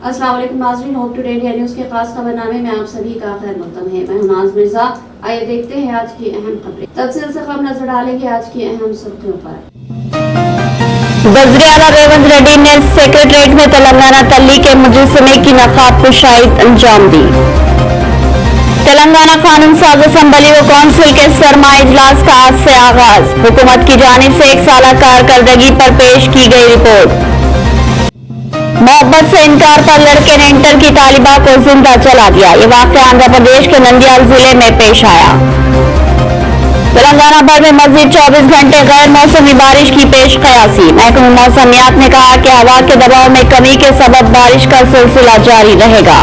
अस्सलाम वालेकुम नाज़रीन, होप टुडे इंडिया न्यूज़ के खास खबरनामे में आप सभी का खैर मक़दम है। मैं हूं नाज़ मिर्जा। आइए देखते हैं आज की अहम खबरें। तफसील से खबर नजर डालेंगे आज की अहम सुर्खियों पर। वज़ीर आला रेवंत रेड्डी ने सेक्रेटरीट में तेलंगाना तल्ली के मुजस्समे की नकाब कुशाई अंजाम दी। तेलंगाना कानून साज असम्बली व कौंसिल के सरमाई इजलास का आज से आगाज। हुकूमत की जानिब से 1 साला कारकर्दगी पर पेश की गई रिपोर्ट। मोहब्बत से इनकार पर लड़के ने इंटर की तालिबा को जिंदा जला दिया। ये वाक़या आंध्र प्रदेश के नंदियाल जिले में पेश आया। तेलंगाना भर में मज़ीद 24 घंटे गैर मौसमी बारिश की पेश कयासी। महकमा मौसमियात ने कहा कि हवा के दबाव में कमी के सबब बारिश का सिलसिला जारी रहेगा।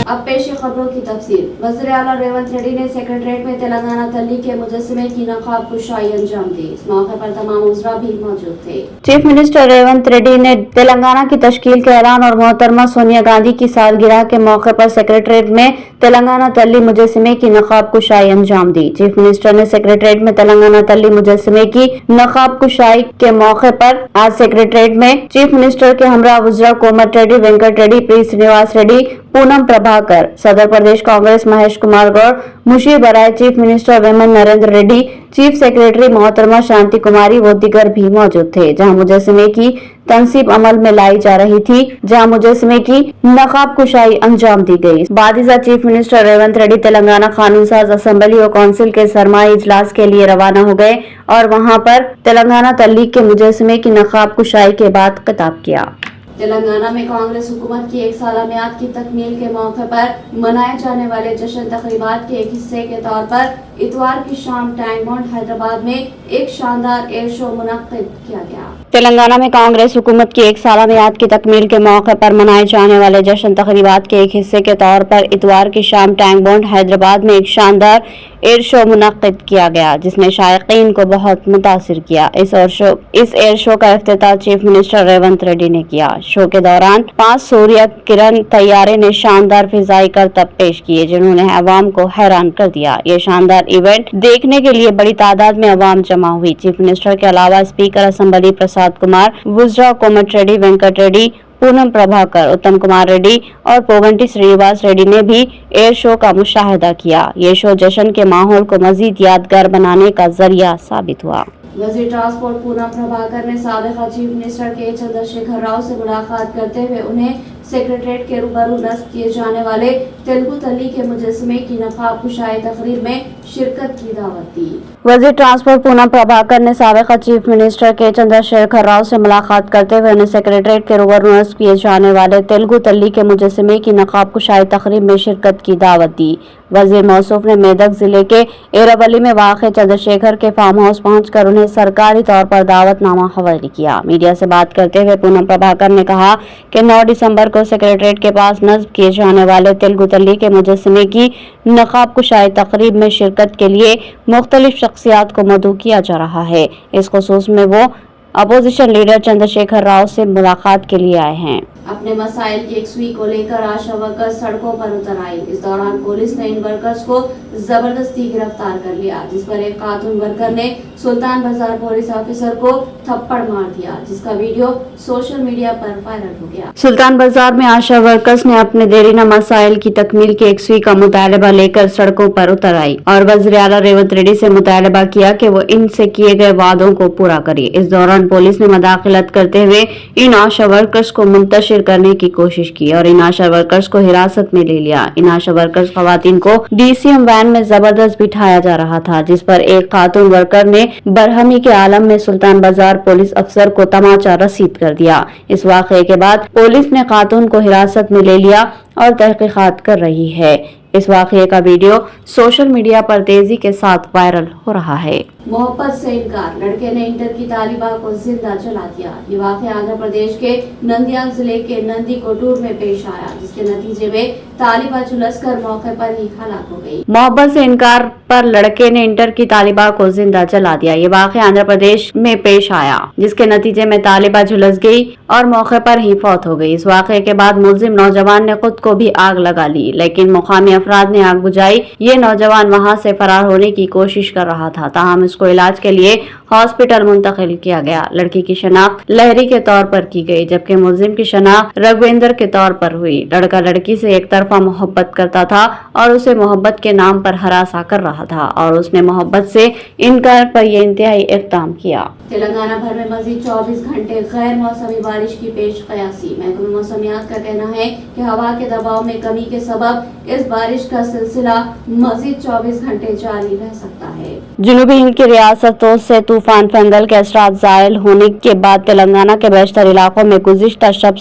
अब पेश खबरों की तफसील। वज़ीर आला रेवंत रेड्डी ने सेक्रेटरीट में तेलंगाना तल्ली के मुजस्समे की नकाब कुशाई अंजाम दी। इस मौके पर तमाम उज़रा भी मौजूद थे। चीफ मिनिस्टर रेवंत रेड्डी ने तेलंगाना की तश्कील के ऐलान और मोहतरमा सोनिया गांधी की सालगिरह के मौके पर सेक्रेटरीट में तेलंगाना तल्ली मुजस्समे की नकाब कुशाई अंजाम दी। चीफ मिनिस्टर ने सेक्रेटरीट में तेलंगाना तल्ली मुजस्समे की नकाब कुशाई के मौके पर आज सेक्रेटरीट में चीफ मिनिस्टर के हमरा वज़रा कोमट रेड्डी, वेंकट रेड्डी, प्री श्रीनिवास रेड्डी, पूनम प्रभाकर, सदर प्रदेश कांग्रेस महेश कुमार गौड़, मुशीर बराए, चीफ मिनिस्टर वेमन नरेंद्र रेड्डी, चीफ सेक्रेटरी मोहतरमा शांति कुमारी व दीगर भी मौजूद थे। जहां मुजस्समे की तनसीब अमल में लाई जा रही थी, जहां मुजस्समे की नकाब कुशाई अंजाम दी गई। बादिजा चीफ मिनिस्टर रेवंत रेड्डी तेलंगाना कानून साज असम्बली और कौंसिल के सरमाई इजलास के लिए रवाना हो गए और वहां पर तेलंगाना तल्ली के मुजस्समे की नकाब कुशाई के बाद खिताब किया। तेलंगाना में कांग्रेस हुकूमत की 1 साला मियाद की तकमील के मौके पर मनाए जाने वाले जश्न तकरीबात के एक हिस्से के तौर पर इतवार की शाम टैंक बॉन्ड हैदराबाद में एक शानदार एयर शो मुनक्किद किया गया। तेलंगाना में कांग्रेस हुकूमत की 1 साला मियाद की तकमील के मौके पर मनाए जाने वाले जश्न तकरीबात के एक हिस्से के तौर पर इतवार की शाम टैंक बॉन्ड हैदराबाद में एक शानदार एयर शो मुनक्किद किया गया, जिसने शायकीन को बहुत मुतासिर किया। इस एयर शो का इफ्तिताह चीफ मिनिस्टर रेवंत रेड्डी ने किया। शो के दौरान 5 सूर्य किरण तैयारे ने शानदार फिजाई करतब पेश किए, जिन्होंने अवाम को हैरान कर दिया। ये शानदार इवेंट देखने के लिए बड़ी तादाद में अवाम जमा हुई। चीफ मिनिस्टर के अलावा स्पीकर असम्बली प्रसाद कुमार, वज़रा कोमट रेड्डी, वेंकट रेड्डी, पूनम प्रभाकर, उत्तम कुमार रेड्डी और पोगंटी श्रीनिवास रेड्डी ने भी एयर शो का मुशाहिदा किया। ये शो जश्न के माहौल को मजीद यादगार बनाने का जरिया साबित हुआ। वज़ीर ट्रांसपोर्ट पूनम प्रभाकर ने साबिक़ा चीफ मिनिस्टर के चंद्रशेखर राव से मुलाकात करते हुए उन्हें सेक्रेटरीट के रूबरू नस्ब किए जाने वाले तेलुगु तल्ली के मुजस्समे की नकाब कुशाई तकरीर में शिरकत की दावत दी। वज़ीर ट्रांसपोर्ट पूनम प्रभाकर ने साबिक़ा चीफ मिनिस्टर के चंद्रशेखर राव से मुलाकात करते हुए उन्हें सेक्रेटरीट के रूबरू नस्ब किए जाने वाले तेलुगु तल्ली के मुजस्समे की नकाब कुशाई तकरीर में शिरकत की दावत दी। वज़ीर मौसूफ ने मेदक जिले के एरावली में वाक़े चंद्रशेखर के फार्म हाउस पहुंचकर उन्हें सरकारी तौर पर दावतनामा हवाले किया। मीडिया से बात करते हुए पूनम प्रभाकर ने कहा कि 9 दिसंबर को सेक्रेटरीट के पास नस्ब किए जाने वाले तेलुगु तल्ली के मुजस्समे की नकाब कुशाई तकरीब में शिरकत के लिए मुख्तलिफ शख्सियात को मदऊ किया जा रहा है। इस खुसूस में वो अपोजिशन लीडर चंद्रशेखर राव से मुलाकात के लिए आए हैं। अपने मसाइल की यकसुई को लेकर आशा वर्कर्स सड़कों पर उतर आई। इस दौरान पुलिस ने इन वर्कर्स को जबरदस्ती गिरफ्तार कर लिया, जिस पर एक खातून वर्कर ने सुल्तान बाजार पुलिस ऑफिसर को थप्पड़ मार दिया, जिसका वीडियो सोशल मीडिया पर वायरल हो गया। सुल्तान बाजार में आशा वर्कर्स ने अपने देरीना मसाइल की तकमील की यकसुई का मुतालबा लेकर सड़कों पर उतर आई और वज़ीर आला रेवंत रेड्डी से मुतालबा किया कि वो इनसे किए गए वादों को पूरा करे। इस दौरान पुलिस ने मदाखलत करते हुए इन आशा वर्कर्स को मुंतशिर करने की कोशिश की और इन आशा वर्कर्स को हिरासत में ले लिया। इन आशा वर्कर्स खवातीन को डीसीएम वैन में जबरदस्त बिठाया जा रहा था, जिस पर एक खातून वर्कर ने बरहमी के आलम में सुल्तान बाजार पुलिस अफसर को तमाचा रसीद कर दिया। इस वाक़े के बाद पुलिस ने खातून को हिरासत में ले लिया और तहकीकात कर रही है। इस वाक़े का वीडियो सोशल मीडिया पर तेजी के साथ वायरल हो रहा है। मोहब्बत से इनकार, लड़के ने इंटर की तालिबा को जिंदा जला दिया। ये वाक़या आंध्र प्रदेश के नंदियाल जिले के नंदी कोटूर में पेश आया, जिसके नतीजे में तालिबा झुलस कर मौके पर ही हलाक हो गई। मोहब्बत से इनकार पर लड़के ने इंटर की तालिबा को जिंदा जला दिया। ये वाक़या आंध्र प्रदेश में पेश आया, जिसके नतीजे में तालिबा झुलस गई और मौके पर ही फौत हो गई। इस वाक़े के बाद मुलजिम नौजवान ने खुद को भी आग लगा ली, लेकिन मुकामी अफराद ने आग बुझाई। ये नौजवान वहां से फरार होने की कोशिश कर रहा था, ताहम इसको इलाज के लिए हॉस्पिटल मुंतकिल किया गया। लड़की की शनाख्त लहरी के तौर पर की गई, जबकि मुलजिम की शनाख्त रघुवेंद्र के तौर पर हुई। लड़का लड़की से एक तरफा मोहब्बत करता था और उसे मोहब्बत के नाम पर हरासा कर रहा था और उसने मोहब्बत से इनकार पर यह इंतहाई इक़दाम किया। तेलंगाना भर में मजीद 24 घंटे गैर मौसमी बारिश की पेश कयासी। महकमे मौसमियात का कहना है कि हवा के दबाव में कमी के सबब इस बारिश का सिलसिला मजीद 24 घंटे जारी रह सकता है। जनूबी हिंद की रियासतों से तूफान फेंगल के असरात ज़ायल होने के बाद तेलंगाना के बेशतर इलाकों में गुज़िश्ता शब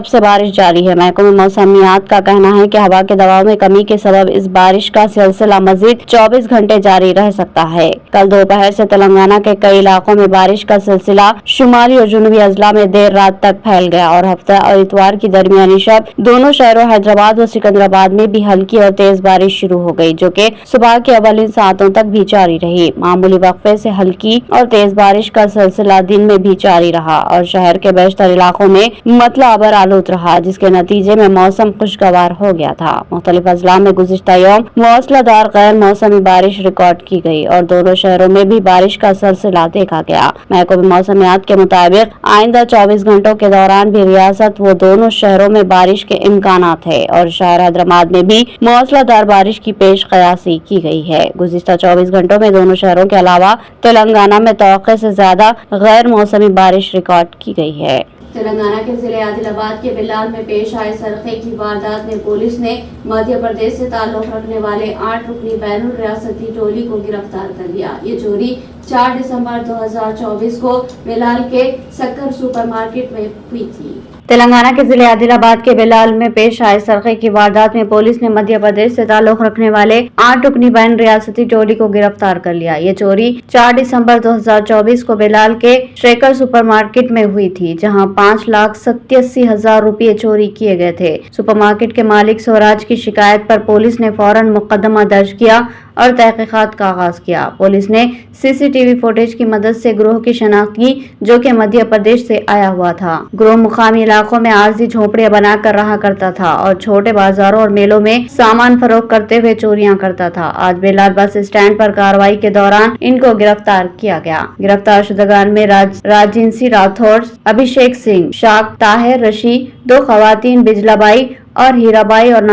से बारिश जारी है। महकमे मौसमियात का कहना है कि हवा के दबाव में कमी के सबब इस बारिश का सिलसिला मजीद 24 घंटे जारी रह सकता है। कल दोपहर से तेलंगाना के कई इलाकों में बारिश का सिलसिला शुमाली और जनूबी अजला में देर रात तक फैल गया और हफ्ता और इतवार की दरमियानी शब दोनों शहरों हैदराबाद व सिकंदराबाद में भी हल्की और तेज बारिश शुरू हो गई, जो कि सुबह के अवलिन सातों तक भी जारी रही। मामूली वक्फे से हल्की और तेज बारिश का सिलसिला दिन में भी जारी रहा और शहर के बेशतर इलाकों में मतला अबर आलूद रहा, जिसके नतीजे में मौसम खुशगवार हो गया था। मुख्तलिफ अजला में गुज़िश्ता यौम मौसलाधार गैर मौसमी बारिश रिकॉर्ड की गई और दोनों शहरों में भी बारिश का सिलसिला देखा गया। महकमे मौसमियात के मुताबिक आइंदा 24 घंटों के दौरान भी रियासत व दोनों शहरों में बारिश के इम्कानात है और शहर हैदराबाद में भी मौसलाधार बारिश की पेश कयासी की गई है। गुज़िश्ता 24 घंटों में दोनों शहरों के अलावा तेलंगाना में तवक्के से ज्यादा गैर मौसमी बारिश रिकॉर्ड की गई है। तेलंगाना के जिले आदिलाबाद के बिलाल में पेश आए सरखे की वारदात में पुलिस ने मध्य प्रदेश से ताल्लुक रखने वाले 8 रुकनी बैनुल रियासती टोली को गिरफ्तार कर लिया। ये चोरी 4 दिसंबर 2024 को बिलाल के सक्कर सुपरमार्केट में हुई थी। तेलंगाना के जिले आदिलाबाद के बिलाल में पेश आए सरखे की वारदात में पुलिस ने मध्य प्रदेश से ताल्लुक रखने वाले 8 रुकनी बैन रियासती टोली को गिरफ्तार कर लिया। ये चोरी 4 दिसंबर 2024 को बिलाल के शेखर सुपरमार्केट में हुई थी, जहां 5,87,000 रुपये चोरी किए गए थे। सुपरमार्केट के मालिक स्वराज की शिकायत पर पुलिस ने फौरन मुकदमा दर्ज किया और तहकीकात का आगाज किया। पुलिस ने सीसीटीवी फुटेज की मदद से गिरोह की शनाख्त की, जो कि मध्य प्रदेश से आया हुआ था। गिरोह मुकामी इलाकों में आरजी झोपड़ियां बनाकर रहा करता था और छोटे बाजारों और मेलों में सामान फरोख्त करते हुए चोरियां करता था। आज बिलाल बस स्टैंड पर कार्रवाई के दौरान इनको गिरफ्तार किया गया। गिरफ्तार शुदगान में राजिंसी राठौर, अभिषेक सिंह, शाक, ताहिर रशी, 2 खवातीन बिजलाबाई और हीराबाई और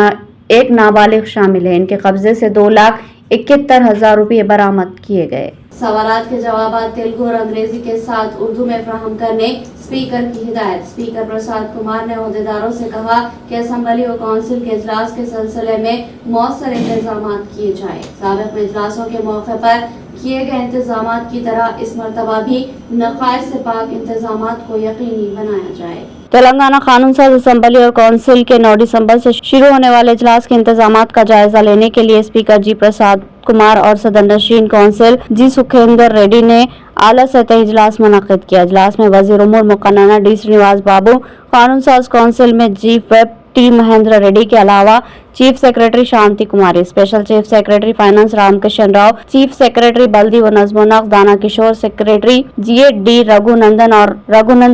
एक नाबालिग शामिल है। इनके कब्जे से 2,71,000 रुपये बरामद किए गए। सवालात के जवाब तेलुगु और अंग्रेजी के साथ उर्दू में फराहम करने स्पीकर की हिदायत। स्पीकर प्रसाद कुमार ने अहदेदारों से कहा कि असेंबली और काउंसिल के इजलास के सिलसिले में मौसर इंतजाम किए जाए। साबिक में इजलासों के मौके पर किए गए इंतजाम की तरह इस मरतबा भी नक़ाइस से पाक इंतजाम को यकीनी बनाया जाए। तेलंगाना कानून साज असेंबली और काउंसिल के 9 दिसंबर से शुरू होने वाले इजलास के इंतजामात का जायजा लेने के लिए स्पीकर जी प्रसाद कुमार और सदर नशीन काउंसिल जी सुखेंदर रेड्डी ने आला सतही इजलास मुनक्किद किया। इजलास में वजीर उमूर मुकन्ना डी श्रीनिवास बाबू, कानून साज काउंसिल में चीफ वेब टी महेंद्र रेड्डी के अलावा chief secretary Shanti Kumari, special chief secretary finance Ramkishan Rao, chief secretary बल्दी व नज़्म-ओ-नक्श दाना किशोर, सेक्रेटरी GAD रघुनंदन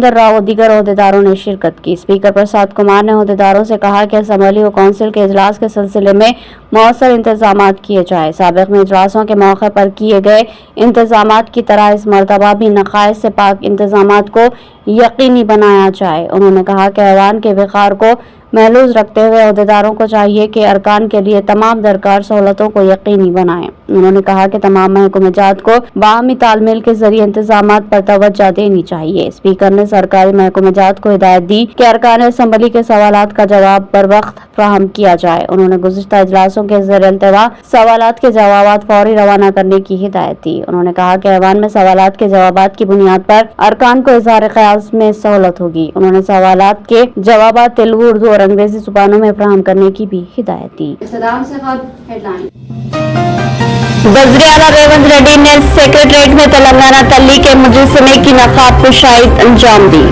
राव और दीगर अहदेदारों ने शिरकत की। स्पीकर प्रसाद कुमार ने अहदेदारों से कहा कि असेंबली और काउंसिल के इजलास के सिलसिले में मौसर इंतजाम किए जाए। साबिक में इजलासों के मौके पर किए गए इंतजाम की तरह इस मरतबा भी नक़ाइस से पाक इंतजाम को यकीनी बनाया जाए। उन्होंने कहा कि ऐवान के वक़ार को महफूज रखते हुए अहदेदारों को चाहिए कि अरकान के लिए तमाम दरकार सहूलतों को यकीनी बनाएं। उन्होंने कहा कि तमाम महकमेजात को बाहमी तालमेल के जरिए इंतजामात पर तवज्जो देनी चाहिए। स्पीकर ने सरकारी महकमेजात को हिदायत दी कि अरकान असेंबली के सवालात का जवाब पर वक्त फराहम किया जाए। उन्होंने गुज़िश्ता इजलासों के ज़रिए अल्तवा सवालात के जवाब फौरी रवाना करने की हिदायत दी। उन्होंने कहा कि ऐवान में सवालात के जवाब की बुनियाद पर अरकान को इज़हार ख्याल में सहूलत होगी। उन्होंने सवालात के जवाब तेलुगु, उर्दू और अंग्रेजी जुबानों में फराहम करने की भी हिदायत दी। वज़ीर आला रेवंत रेड्डी ने सेक्रेटरीट में तेलंगाना तल्ली के मुजस्समे की नकाब कुशाई अंजाम दी।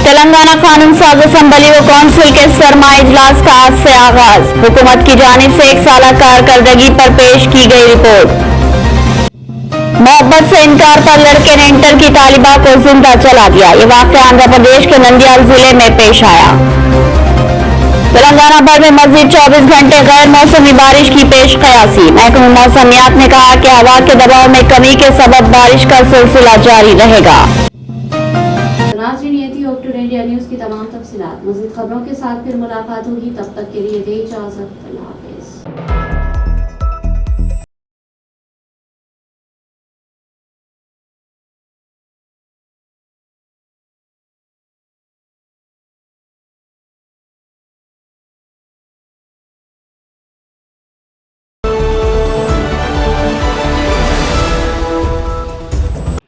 तेलंगाना कानून साज असम्बली व कौंसिल के सरमाई इजलास का आज से आगाज। हुकूमत की जानिब से 1 साला कारकर्दगी पर पेश की गई रिपोर्ट। मोहब्बत से इनकार पर लड़के ने इंटर की तालिबा को जिंदा जला दिया। ये वाक़या आंध्र प्रदेश के नंदियाल जिले में पेश आया। तेलंगाना भर में मजीद 24 घंटे गैर मौसमी बारिश की पेश कयासी। महकमा मौसमियात ने कहा कि हवा के दबाव में कमी के सबब बारिश का सिलसिला जारी रहेगा। नाज़रीन, ये थी ऑफ टुडे इंडिया न्यूज़ की तमाम तफसीलात। मज़ीद खबरों के साथ फिर मुलाकात होगी, तब तक के लिए दे इजाज़त। अल्लाह हाफ़िज़।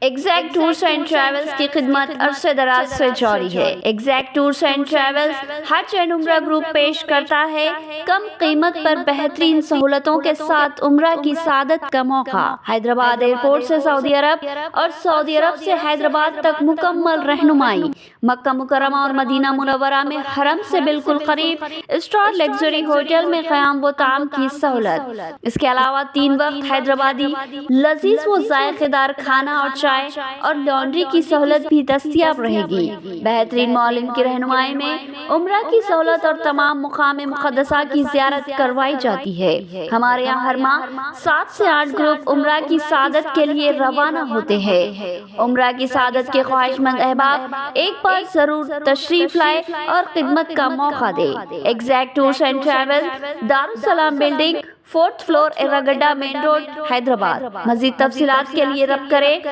एग्जैक्ट टूर्स एंड ट्रैवल्स की खिदमत अरसे दराज से जारी है। एग्जैक्ट टूर्स एंड ट्रैवल्स हज एंड उम्रा ग्रुप पेश करता है कम कीमत पर बेहतरीन सहूलतों के साथ उम्रा की सादत का मौका। हैदराबाद एयरपोर्ट से सऊदी अरब और सऊदी अरब से हैदराबाद तक मुकम्मल रहनुमाई। मक्का मुकर्रमा और मदीना मुनव्वरा में हरम से बिल्कुल करीब स्टार लग्जरी होटल में क़याम व ताम की सहूलत। इसके अलावा 3 वक्त हैदराबादी लजीज व जायकेदार खाना और चाय और लॉन्ड्री की सहूलत भी दस्तयाब रहेगी। बेहतरीन मौलिम की रहनुमाई में उम्रा की सहूलत और तमाम मुकाम मुक़द्दसा की ज़ियारत करवाई जाती है। हमारे यहाँ हर माह 7 से 8 ग्रुप उम्रा की सादत के लिए रवाना होते हैं। उम्रा की सादत के ख्वाहिशमंद अहबाब एक बार जरूर तशरीफ लाए और खिदमत का मौका दे। Exact tours and travel, Darussalam building, 4th floor, Erragadda main road, Hyderabad. मज़ीद तफसीलात के लिए रब्त करें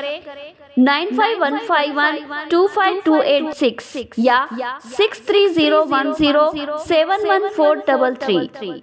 9515125286 या 6301071433।